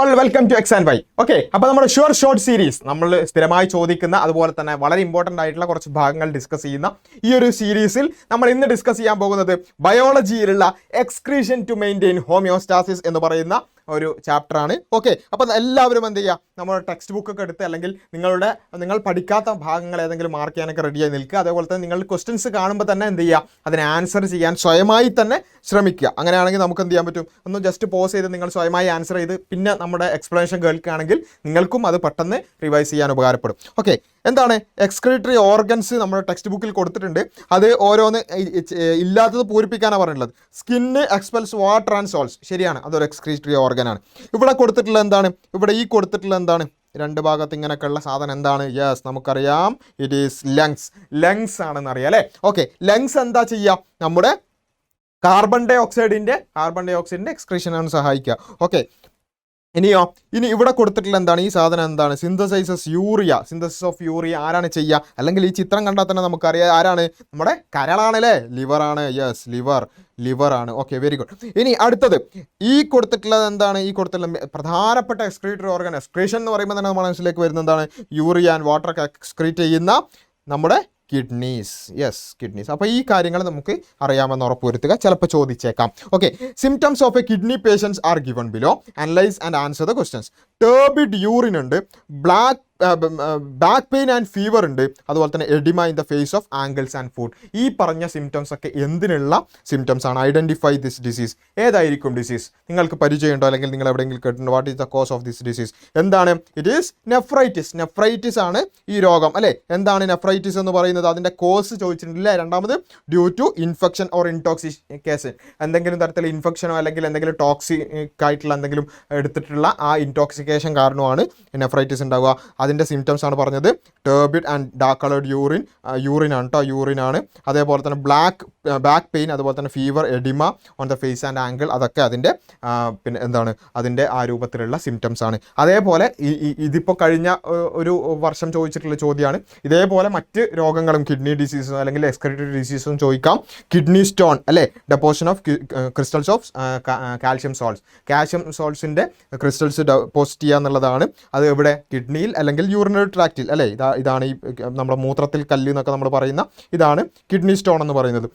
All welcome to XandY. Okay, അപ്പോൾ നമ്മുടെ sure short series നമ്മൾ സ്ഥിരമായി ചോദിക്കുന്ന അതുപോലെ തന്നെ വളരെ ഇമ്പോർട്ടൻ്റ് ആയിട്ടുള്ള കുറച്ച് ഭാഗങ്ങൾ ഡിസ്കസ് ചെയ്യുന്ന ഈ ഒരു സീരീസിൽ നമ്മൾ ഇന്ന് ഡിസ്കസ് ചെയ്യാൻ പോകുന്നത് ബയോളജിയിലുള്ള എക്സ്ക്രീഷൻ ടു മെയിൻറ്റെയിൻ ഹോമിയോസ്റ്റാസിസ് എന്ന് പറയുന്ന ഒരു ചാപ്റ്ററാണ്. ഓക്കെ, അപ്പോൾ എല്ലാവരും എന്ത് ചെയ്യുക, നമ്മുടെ ടെക്സ്റ്റ് ബുക്കൊക്കെ എടുത്ത് അല്ലെങ്കിൽ നിങ്ങൾ പഠിക്കാത്ത ഭാഗങ്ങൾ ഏതെങ്കിലും മാർക്ക് ചെയ്യാനൊക്കെ റെഡിയായി നിൽക്കുക. അതേപോലെ തന്നെ നിങ്ങൾ ക്വസ്റ്റ്യൻസ് കാണുമ്പോൾ തന്നെ എന്ത് ചെയ്യുക, അതിനെ ആൻസർ ചെയ്യാൻ സ്വയമായി തന്നെ ശ്രമിക്കുക. അങ്ങനെയാണെങ്കിൽ നമുക്ക് എന്ത് ചെയ്യാൻ പറ്റും, ഒന്ന് ജസ്റ്റ് പോസ് ചെയ്ത് നിങ്ങൾ സ്വയമായി ആൻസർ ചെയ്ത് പിന്നെ നമ്മുടെ എക്സ്പ്ലനേഷൻ കേൾക്കുകയാണെങ്കിൽ നിങ്ങൾക്കും അത് പെട്ടെന്ന് റിവൈസ് ചെയ്യാൻ ഉപകാരപ്പെടും. ഓക്കെ, എന്താണ് എക്സ്ക്രീറ്ററി ഓർഗൻസ് നമ്മുടെ ടെക്സ്റ്റ് ബുക്കിൽ കൊടുത്തിട്ടുണ്ട്. അത് ഓരോന്ന് ഇല്ലാത്തത് പൂരിപ്പിക്കാനാണ് പറഞ്ഞിട്ടുള്ളത്. സ്കിന്ന് എക്സ്പെൽസ് വാട്ടർ ആൻഡ് സോൾസ്, ശരിയാണ്, അതൊരു എക്സ്ക്രീറ്ററി ഓർഗനാണ്. ഇവിടെ കൊടുത്തിട്ടുള്ള എന്താണ്, ഇവിടെ ഈ കൊടുത്തിട്ടുള്ള എന്താണ്, രണ്ട് ഭാഗത്ത് ഇങ്ങനെയൊക്കെയുള്ള സാധനം എന്താണ്? യെസ്, നമുക്കറിയാം, ഇറ്റ് ഈസ് ലങ്സ് ആണെന്ന് അറിയാം അല്ലേ. ഓക്കെ, ലങ്സ് എന്താ ചെയ്യുക, നമ്മുടെ കാർബൺ ഡൈ ഓക്സൈഡിൻ്റെ എക്സ്ക്രീഷനാണ് സഹായിക്കുക. ഓക്കെ, ഇനി ഇവിടെ കൊടുത്തിട്ടുള്ള എന്താണ്, ഈ സാധനം എന്താണ്, സിന്തസിസ് ഓഫ് യൂറിയ ആരാണ് ചെയ്യുക? അല്ലെങ്കിൽ ഈ ചിത്രം കണ്ടാൽ തന്നെ നമുക്കറിയാം ആരാണ്, നമ്മുടെ കരളാണല്ലേ, ലിവറാണ്. യെസ്, ലിവറാണ്. Okay, very good. ഇനി അടുത്തത് ഈ കൊടുത്തിട്ടുള്ളത് എന്താണ്, ഈ കൊടുത്തിട്ടുള്ള പ്രധാനപ്പെട്ട എക്സ്ക്രീറ്ററി ഓർഗൻ, എക്സ്ക്രീഷൻ എന്ന് പറയുമ്പോൾ തന്നെ നമ്മുടെ മനസ്സിലേക്ക് വരുന്നത് എന്താണ്, യൂറിയ ആൻഡ് വാട്ടർ ഒക്കെ എക്സ്ക്രീറ്റ് ചെയ്യുന്ന നമ്മുടെ കിഡ്നീസ്. Yes, kidneys. അപ്പോൾ ഈ കാര്യങ്ങൾ നമുക്ക് അറിയാമെന്ന് ഉറപ്പുവരുത്തുക, ചിലപ്പോൾ ചോദിച്ചേക്കാം. Okay, symptoms of a kidney patients are given below. Analyse and answer the questions. Turbid urine ഉണ്ട്, ബാക്ക് പെയിൻ ആൻഡ് ഫീവർ ഉണ്ട്, അതുപോലെ തന്നെ edema in the face of ankles and foot. ഈ പറഞ്ഞ സിംറ്റംസ് ഒക്കെ എന്തിനുള്ള സിംറ്റംസ് ആണ്? Identify this disease. ഏതായിരിക്കും ഡിസീസ്? നിങ്ങൾക്ക് പരിചയമുണ്ടോ അല്ലെങ്കിൽ നിങ്ങൾ എവിടെയെങ്കിലും കേട്ടിട്ടുണ്ടോ? What is the cause of this disease? എന്താണ്? ഇറ്റ് ഈസ് നെഫ്രൈറ്റിസ് ആണ് ഈ രോഗം അല്ലേ. എന്താണ് നെഫ്രൈറ്റിസ് എന്ന് പറയുന്നത്? അതിൻ്റെ കോസ് ചോദിച്ചിട്ടുണ്ടല്ലേ. രണ്ടാമത് due to infection or intoxication, എന്തെങ്കിലും തരത്തിലുള്ള ഇൻഫെക്ഷനോ അല്ലെങ്കിൽ എന്തെങ്കിലും ടോക്സിക് ആയിട്ടുള്ള എന്തെങ്കിലും എടുത്തിട്ടുള്ള ആ ഇൻടോക്സിക്കേഷൻ കാരണമാണ് നെഫ്രൈറ്റിസ് ഉണ്ടാവുക. അതിൻ്റെ സിംറ്റംസ് ആണ് പറഞ്ഞത്. ടേർബിഡ് ആൻഡ് ഡാർക്ക് കളേർഡ് യൂറിനാണ്. അതേപോലെ തന്നെ ബാക്ക് പെയിൻ, അതുപോലെ തന്നെ fever, oedema on the face and ankle, അതൊക്കെ അതിൻ്റെ പിന്നെ എന്താണ്, അതിൻ്റെ ആ രൂപത്തിലുള്ള സിംറ്റംസ് ആണ്. അതേപോലെ ഇതിപ്പോൾ കഴിഞ്ഞ ഒരു വർഷം ചോദിച്ചിട്ടുള്ള ചോദ്യമാണ്. ഇതേപോലെ മറ്റ് രോഗങ്ങളും കിഡ്നി ഡിസീസും അല്ലെങ്കിൽ എക്സ്ക്രീറ്ററി ഡിസീസും ചോദിക്കാം. കിഡ്നി സ്റ്റോൺ അല്ലേ, deposition of crystals of calcium സോൾട്സിൻ്റെ ക്രിസ്റ്റൽസ് ഡെപ്പോസിറ്റ് ചെയ്യുക എന്നുള്ളതാണ്. അത് എവിടെ? കിഡ്നിയിൽ അല്ലെങ്കിൽ യൂറിനറി ട്രാക്റ്റിൽ അല്ലേ. ഇതാണ് ഈ നമ്മുടെ മൂത്രത്തിൽ കല്ല് എന്നൊക്കെ നമ്മൾ പറയുന്ന ഇതാണ് കിഡ്നി സ്റ്റോൺ എന്ന് പറയുന്നത്.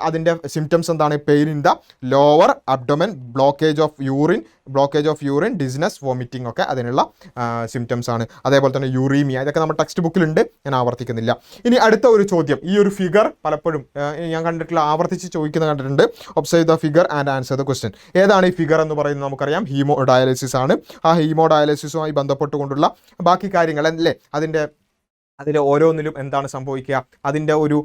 അതിൻ്റെ സിംറ്റംസ് എന്താണ്? Pain in the lower abdomen, blockage of urine, ഡിസ്നസ്, vomiting ഒക്കെ അതിനുള്ള സിംറ്റംസ് ആണ്. അതേപോലെ തന്നെ യൂറീമിയ, ഇതൊക്കെ നമ്മുടെ ടെക്സ്റ്റ് ബുക്കിലുണ്ട്, ഞാൻ ആവർത്തിക്കുന്നില്ല. ഇനി അടുത്ത ഒരു ചോദ്യം, ഈ ഒരു ഫിഗർ പലപ്പോഴും ഞാൻ കണ്ടിട്ടുള്ള ആവർത്തിച്ച് ചോദിക്കുന്നത് കണ്ടിട്ടുണ്ട്. Observe the figure and answer the question. ഏതാണ് ഈ ഫിഗർ എന്ന് പറയുന്നത്? നമുക്കറിയാം, ഹീമോ ഡയാലിസിസ് ആണ്. ആ ഹീമോ ഡയാലിസിസുമായി ബന്ധപ്പെട്ടുകൊണ്ടുള്ള ബാക്കി കാര്യങ്ങൾ അല്ലേ, അതിൽ ഓരോന്നിലും എന്താണ് സംഭവിക്കുക, അതിൻ്റെ ഒരു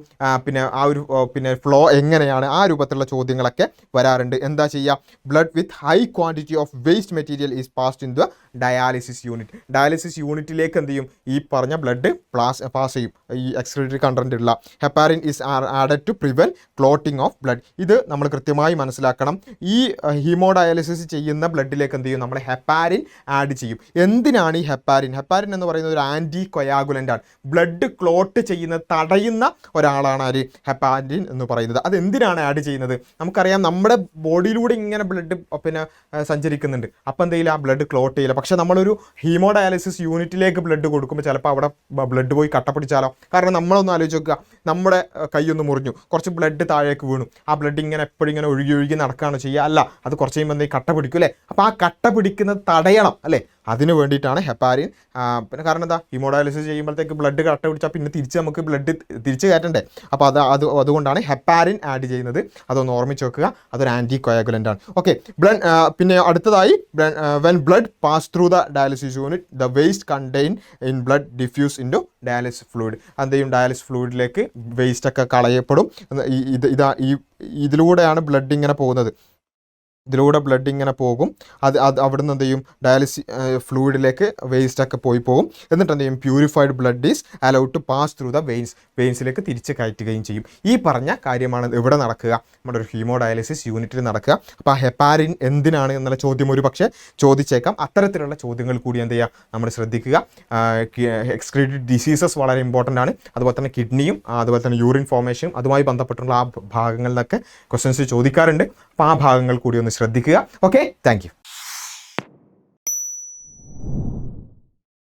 പിന്നെ ഫ്ലോ എങ്ങനെയാണ്, ആ രൂപത്തിലുള്ള ചോദ്യങ്ങളൊക്കെ വരാറുണ്ട്. എന്താ ചെയ്യുക? Blood with high quantity of waste material is passed in the dialysis unit. Dialysis യൂണിറ്റിലേക്ക് എന്ത് ചെയ്യും? ഈ പറഞ്ഞ ബ്ലഡ് പാസ് ചെയ്യും. ഈ എക്സ്ക്രീറ്ററി കണ്ടന്റ് ഉള്ള heparin is added to prevent clotting of blood. ഇത് നമ്മൾ കൃത്യമായി മനസ്സിലാക്കണം. ഈ ഹീമോ ഡയാലിസിസ് ചെയ്യുന്ന ബ്ലഡിലേക്ക് എന്ത് ചെയ്യും? നമ്മൾ ഹെപ്പാരിൻ ആഡ് ചെയ്യും. എന്തിനാണ് ഈ ഹെപ്പാരിൻ എന്ന് പറയുന്നത്? ഒരു ആൻറ്റി കൊയാഗുലൻ്റ് ആണ്. ബ്ലഡ് ക്ലോട്ട് ചെയ്യുന്നത് തടയുന്ന ഒരാളാണ് ആര്? ഹെപ്പാരിൻ എന്ന് പറയുന്നത്. അത് എന്തിനാണ് ആഡ് ചെയ്യുന്നത്? നമുക്കറിയാം, നമ്മുടെ ബോഡിയിലൂടെ ഇങ്ങനെ ബ്ലഡ് സഞ്ചരിക്കുന്നുണ്ട്. അപ്പം എന്തെങ്കിലും ആ ബ്ലഡ് ക്ലോട്ട് ചെയ്യില്ല. പക്ഷേ നമ്മളൊരു ഹീമോ ഡയാലിസിസ് യൂണിറ്റിലേക്ക് ബ്ലഡ് കൊടുക്കുമ്പോൾ ചിലപ്പോൾ അവിടെ ബ്ലഡ് പോയി കട്ട പിടിച്ചാലോ. കാരണം നമ്മളൊന്ന് ആലോചിച്ച് നോക്കുക, നമ്മുടെ കൈയൊന്ന് മുറിഞ്ഞു, കുറച്ച് ബ്ലഡ് താഴേക്ക് വീണു, ആ ബ്ലഡ് ഇങ്ങനെ എപ്പോഴും ഇങ്ങനെ ഒഴുകി നടക്കുകയാണ് ചെയ്യുക. അല്ല, അത് കുറച്ച് കഴിയുമ്പോൾ എന്തെങ്കിലും കട്ട പിടിക്കും അല്ലേ. അപ്പോൾ ആ കട്ട പിടിക്കുന്നത് തടയണം അല്ലേ, അതിന് വേണ്ടിയിട്ടാണ് ഹെപ്പാരിൻ. പിന്നെ കാരണം എന്താ, ഹീമോഡയാലിസിസ് ചെയ്യുമ്പോഴത്തേക്ക് ബ്ലഡ് കട്ട പിടിച്ചാൽ പിന്നെ നമുക്ക് ബ്ലഡ് തിരിച്ച് കയറ്റണ്ടേ. അപ്പോൾ അതുകൊണ്ടാണ് ഹെപ്പാരിൻ ആഡ് ചെയ്യുന്നത്. അതൊന്ന് ഓർമ്മിച്ച് വെക്കുക, അതൊരു ആൻറ്റി കൊയാഗുലൻ്റ് ആണ്. ഓക്കെ, പിന്നെ അടുത്തതായി, when blood pass through the dialysis unit the waste contain in blood diffuse into dialysis fluid. എന്തെയും ഡയാലിസിസ് ഫ്ലൂയിഡിലേക്ക് വേസ്റ്റൊക്കെ കളയപ്പെടും. ഇതിലൂടെയാണ് ബ്ലഡ് ഇങ്ങനെ പോകുന്നത്. ബ്ലഡ് ഇങ്ങനെ പോകും. അവിടെ നിന്ന് എന്ത് ചെയ്യും? ഡയാലിസിസ് ഫ്ലൂയിഡിലേക്ക് വേസ്റ്റൊക്കെ പോകും. എന്നിട്ട് എന്ത് ചെയ്യും? Purified blood is allowed to pass through the വെയിൻസിലേക്ക് തിരിച്ച് കയറ്റുകയും ചെയ്യും. ഈ പറഞ്ഞ കാര്യമാണ് ഇവിടെ നടക്കുക, നമ്മുടെ ഒരു ഹീമോ ഡയാലിസിസ് യൂണിറ്റിൽ നടക്കുക. അപ്പോൾ ആ ഹെപ്പാരിൻ എന്തിനാണ് എന്നുള്ള ചോദ്യം ഒരു പക്ഷേ ചോദിച്ചേക്കാം. അത്തരത്തിലുള്ള ചോദ്യങ്ങൾ കൂടി എന്ത് ചെയ്യുക, നമ്മൾ ശ്രദ്ധിക്കുക. എക്സ്ക്രീറ്ററി ഡിസീസസ് വളരെ ഇമ്പോർട്ടൻ്റ് ആണ്. അതുപോലെ തന്നെ കിഡ്നിയും അതുപോലെ തന്നെ യൂറിൻ ഫോർമേഷനും അതുമായി ബന്ധപ്പെട്ടുള്ള ആ ഭാഗങ്ങളിലൊക്കെ ക്വസ്റ്റ്യൻസ് ചോദിക്കാറുണ്ട്. അപ്പോൾ ആ ഭാഗങ്ങൾ കൂടി ഒന്ന് ശ്രദ്ധിക്കുക. Okay, thank you.